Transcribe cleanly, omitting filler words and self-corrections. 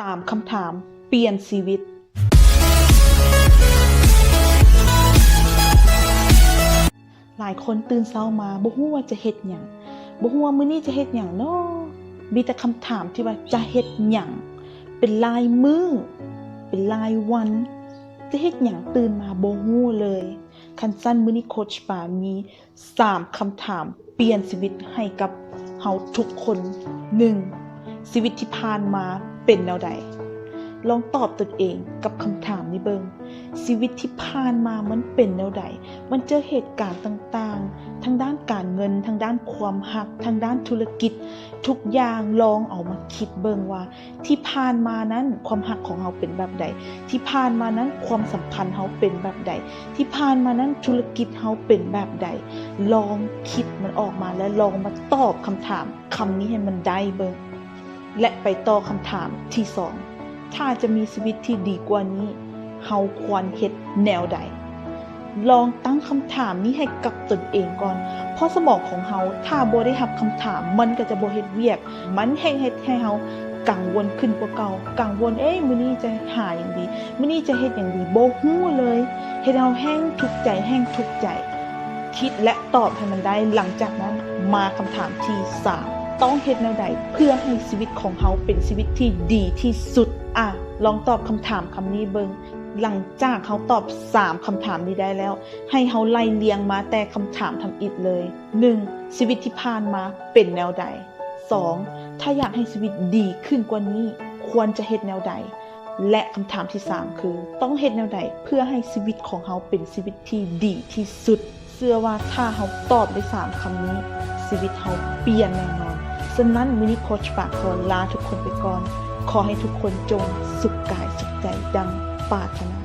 3คำถามเปลี่ยนชีวิตหลายคนตื่นเช้ามาบ่ฮู้ว่าจะเฮ็ดหยังบ่ฮู้ว่ามื้อนี้จะเฮ็ดหยังเนาะมีแต่คำถามที่ว่าจะเฮ็ดหยังเป็นรายมื้อเป็นรายวันจะเฮ็ดหยังตื่นมาบ่ฮู้เลยคันสั้นมื้อนี้โคชปามี3คำถามเปลี่ยนชีวิตให้กับเฮาทุกคน 1. ชีวิตที่ผ่านมาเป็นแนวใดลองตอบตนเองกับคำถามนี้เบิ่งชีวิตที่ผ่านมามันเป็นแนวใดมันเจอเหตุการณ์ต่างๆทั้งด้านการเงินทั้งด้านความรักทั้งด้านธุรกิจทุกอย่างลองเอามาคิดเบิ่งว่าที่ผ่านมานั้นความรักของเราเป็นแบบใดที่ผ่านมานั้นความสัมพันธ์เราเป็นแบบใดที่ผ่านมานั้นธุรกิจเราเป็นแบบใดลองคิดมันออกมาและลองมาตอบคำถามคำนี้ให้มันได้เบิ่งและไปต่อคำถามที่2ถ้าจะมีชีวิตที่ดีกว่านี้เฮาควรเฮ็ดแนวใดลองตั้งคำถามนี้ให้กับตนเองก่อนเพราะสมองของเฮาถ้าบ่ได้รับคำถามมันก็จะบ่เฮ็ดเวียกมันแฮ่งเฮ็ดให้เฮากังวลขึ้นกว่าเก่ากังวลมื้อนี้จะหาหยังดีมื้อนี้จะเฮ็ดหยังดีบ่ฮู้เลยเฮ็ดเฮาแฮ่งทุกข์ใจคิดและตอบให้มันได้หลังจากนั้นมาคำถามที่3ต้องเฮ็ดแนวใดเพื่อให้ชีวิตของเฮาเป็นชีวิตที่ดีที่สุดลองตอบคำถามคำนี้เบิ่งหลังจากเขาตอบ3คำถามนี้ได้แล้วให้เขาไล่เรียงมาแต่คำถามทำอิฐเลย 1. ชีวิตที่ผ่านมาเป็นแนวใด 2. ถ้าอยากให้ชีวิตดีขึ้นกว่านี้ควรจะเฮ็ดแนวใดและคำถามที่3คือต้องเฮ็ดแนวใดเพื่อให้ชีวิตของเขาเป็นชีวิตที่ดีที่สุดเชื่อว่าถ้าเขาตอบได้3คำนี้ชีวิตเขาเปลี่ยนแน่นอนฉะนั้นมื้อนี้โค้ชปากขอลาทุกคนไปก่อนขอให้ทุกคนจงสุขกายสุขใจดังปรารถนา